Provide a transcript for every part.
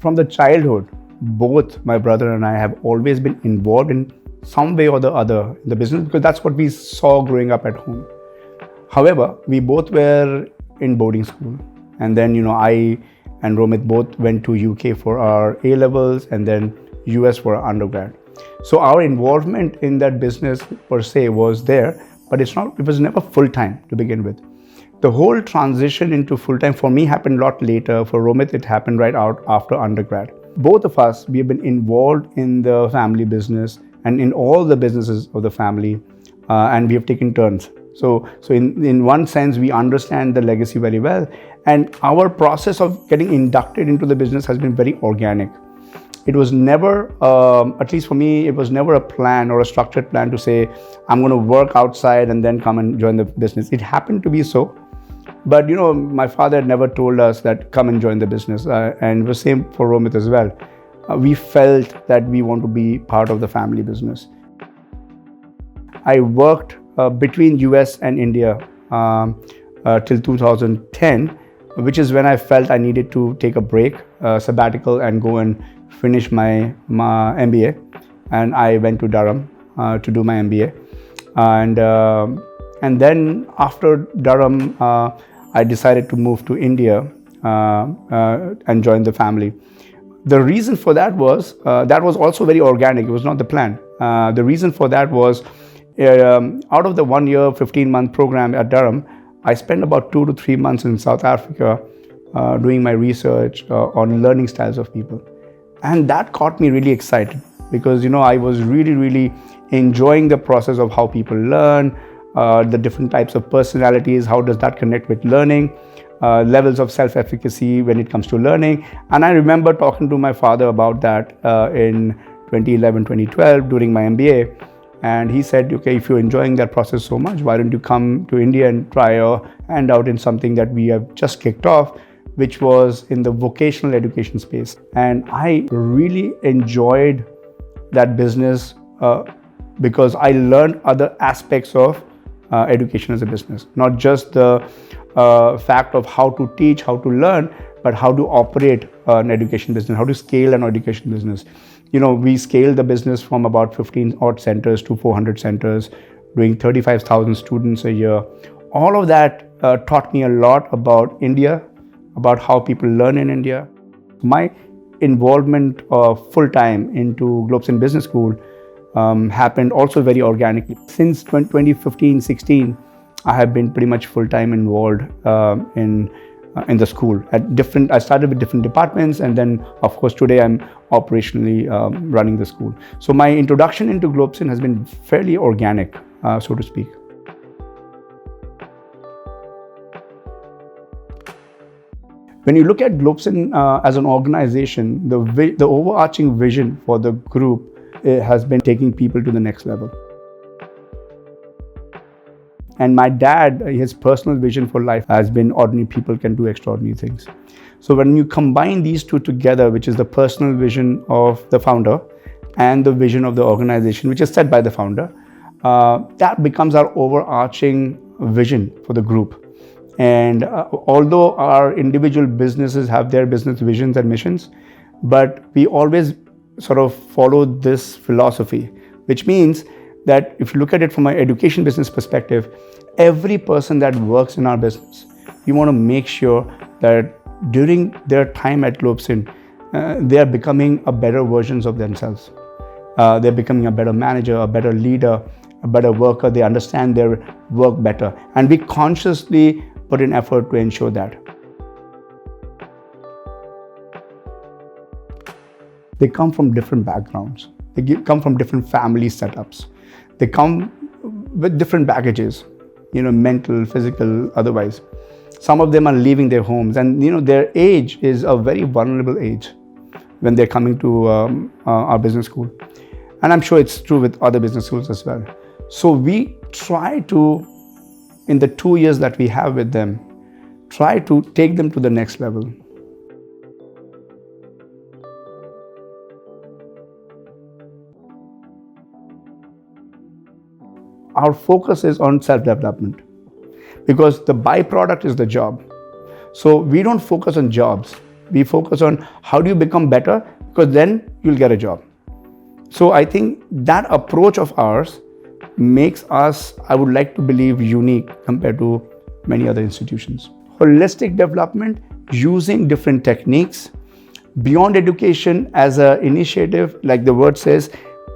from the childhood, both my brother and I have always been involved in some way or the other in the business because that's what we saw growing up at home. However, we both were in boarding school, and then I and Romit both went to UK for our A levels and then US for our undergrad. So our involvement in that business per se was there, but it was never full time to begin with. The whole transition into full time for me happened a lot later. For Romit, it happened right out after undergrad. Both of us, we have been involved in the family business and in all the businesses of the family, and we have taken turns. So in one sense, we understand the legacy very well, and our process of getting inducted into the business has been very organic. It was never, at least for me, it was never a plan or a structured plan to say, I'm going to work outside and then come and join the business. It happened to be so. But my father never told us that come and join the business, and it was same for Romit as well. We felt that we want to be part of the family business. I worked between US and India till 2010, which is when I felt I needed to take a break, sabbatical, and go and finish my MBA. And I went to Durham to do my MBA. And then after Durham, I decided to move to India and join the family. The reason for that was also very organic. It was not the plan. The reason for that was out of the 1 year, 15-month program at Durham, I spent about 2 to 3 months in South Africa doing my research on learning styles of people. And that got me really excited because, I was really, really enjoying the process of how people learn, the different types of personalities, how does that connect with learning, levels of self-efficacy when it comes to learning. And I remember talking to my father about that in 2011, 2012 during my MBA. And he said, okay, if you're enjoying that process so much, why don't you come to India and try your hand out in something that we have just kicked off, which was in the vocational education space. And I really enjoyed that business because I learned other aspects of education as a business, not just the fact of how to teach, how to learn, but how to operate an education business, how to scale an education business. We scaled the business from about 15 odd centers to 400 centers, doing 35,000 students a year. All of that taught me a lot about India, about how people learn in India. My involvement full-time into Globsyn Business School happened also very organically. Since 2015-16, I have been pretty much full-time involved in the school. I started with different departments, and then, of course, today I'm operationally running the school. So my introduction into Globsyn has been fairly organic, so to speak. When you look at Globsyn as an organization, the overarching vision for the group has been taking people to the next level. And my dad, his personal vision for life has been ordinary people can do extraordinary things. So when you combine these two together, which is the personal vision of the founder and the vision of the organization, which is set by the founder, that becomes our overarching vision for the group. And although our individual businesses have their business visions and missions, but we always sort of follow this philosophy, which means that if you look at it from an education business perspective, every person that works in our business, we want to make sure that during their time at Globsyn, they are becoming a better versions of themselves. They're becoming a better manager, a better leader, a better worker. They understand their work better. And we consciously put in effort to ensure that. They come from different backgrounds. They come from different family setups. They come with different baggages, mental, physical, otherwise. Some of them are leaving their homes, and their age is a very vulnerable age when they're coming to our business school. And I'm sure it's true with other business schools as well. So we try to, in the 2 years that we have with them, try to take them to the next level. Our focus is on self-development because the byproduct is the job. So we don't focus on jobs. We focus on how do you become better, because then you'll get a job. So I think that approach of ours makes us, I would like to believe, unique compared to many other institutions. Holistic development using different techniques, beyond education as an initiative, like the word says,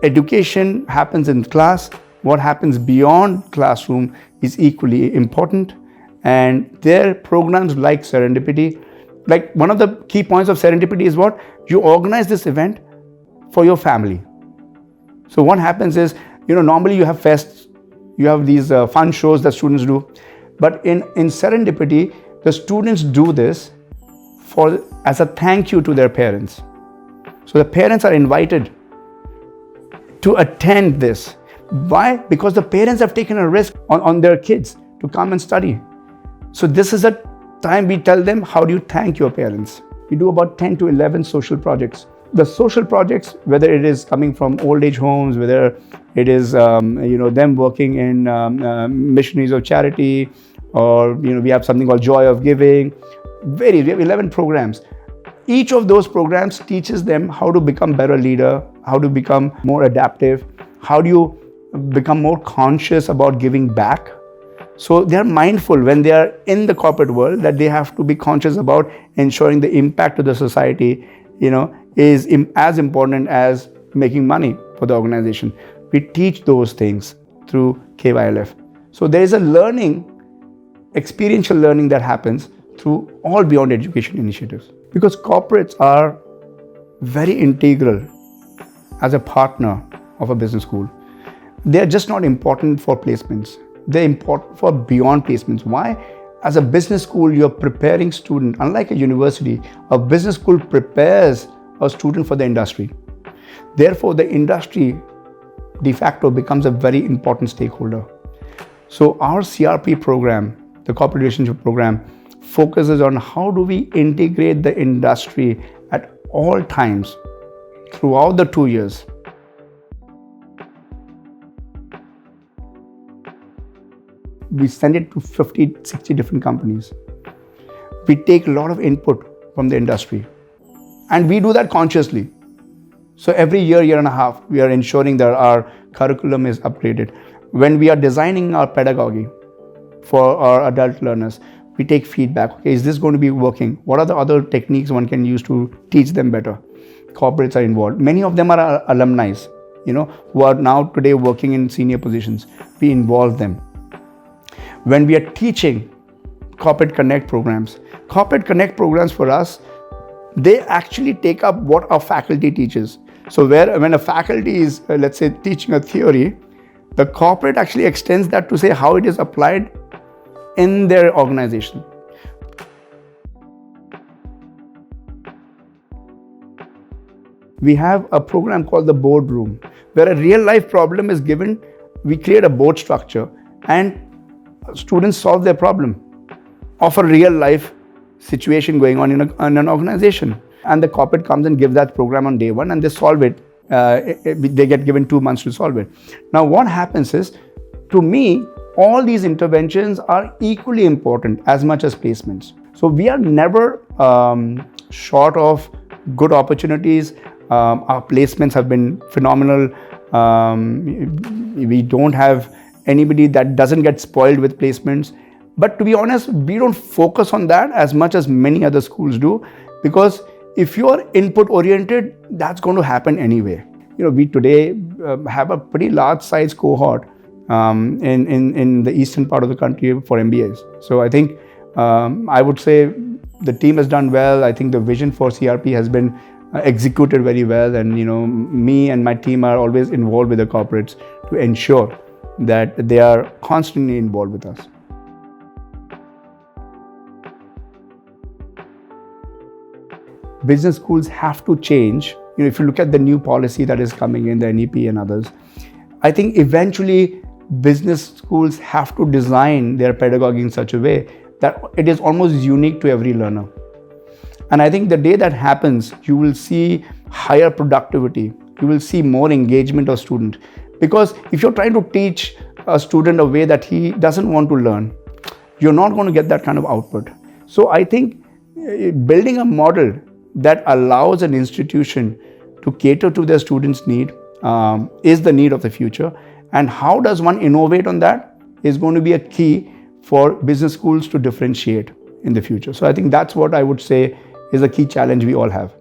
education happens in class. What happens beyond classroom is equally important. And there are programs like Serendipity. Like one of the key points of Serendipity is what? You organize this event for your family. So what happens is, normally you have fests, you have these fun shows that students do. But in Serendipity, the students do this as a thank you to their parents. So the parents are invited to attend this. Why? Because the parents have taken a risk on their kids to come and study. So this is a time we tell them, how do you thank your parents? We do about 10 to 11 social projects. The social projects, whether it is coming from old age homes, whether it is them working in missionaries of charity, or we have something called Joy of Giving. We have 11 programs. Each of those programs teaches them how to become better leader, how to become more adaptive, how do you become more conscious about giving back. So they are mindful when they are in the corporate world that they have to be conscious about ensuring the impact to the society, is as important as making money for the organization. We teach those things through KYLF. So there is a experiential learning that happens through all beyond education initiatives. Because corporates are very integral as a partner of a business school. They are just not important for placements. They're important for beyond placements. Why? As a business school, you're preparing student. Unlike a university, a business school prepares a student for the industry. Therefore, the industry de facto becomes a very important stakeholder. So our CRP program, the corporate relationship program, focuses on how do we integrate the industry at all times throughout the 2 years. We send it to 50, 60 different companies. We take a lot of input from the industry, and we do that consciously. So every year and a half, we are ensuring that our curriculum is upgraded. When we are designing our pedagogy for our adult learners, we take feedback. Okay, is this going to be working? What are the other techniques one can use to teach them better? Corporates are involved. Many of them are alumni, who are now today working in senior positions. We involve them. When we are teaching Corporate Connect programs for us, they actually take up what our faculty teaches. So when a faculty is, let's say, teaching a theory, the corporate actually extends that to say how it is applied in their organization. We have a program called the boardroom, where a real life problem is given. We create a board structure and students solve their problem of a real life situation going on in an organization. And the corporate comes and gives that program on day one and they solve it. They get given 2 months to solve it. Now what happens is, to me, all these interventions are equally important as much as placements. So we are never short of good opportunities. Our placements have been phenomenal. We don't have anybody that doesn't get spoiled with placements. But to be honest, we don't focus on that as much as many other schools do, because if you're input oriented, that's going to happen anyway. We today have a pretty large size cohort in the eastern part of the country for MBAs. So I think I would say the team has done well. I think the vision for CRP has been executed very well, and me and my team are always involved with the corporates to ensure that they are constantly involved with us. Business schools have to change. If you look at the new policy that is coming in, the NEP and others, I think eventually business schools have to design their pedagogy in such a way that it is almost unique to every learner. And I think the day that happens, you will see higher productivity. You will see more engagement of student. Because if you're trying to teach a student a way that he doesn't want to learn, you're not going to get that kind of output. So I think building a model that allows an institution to cater to their students' need is the need of the future. And how does one innovate on that is going to be a key for business schools to differentiate in the future. So I think that's what I would say is a key challenge we all have.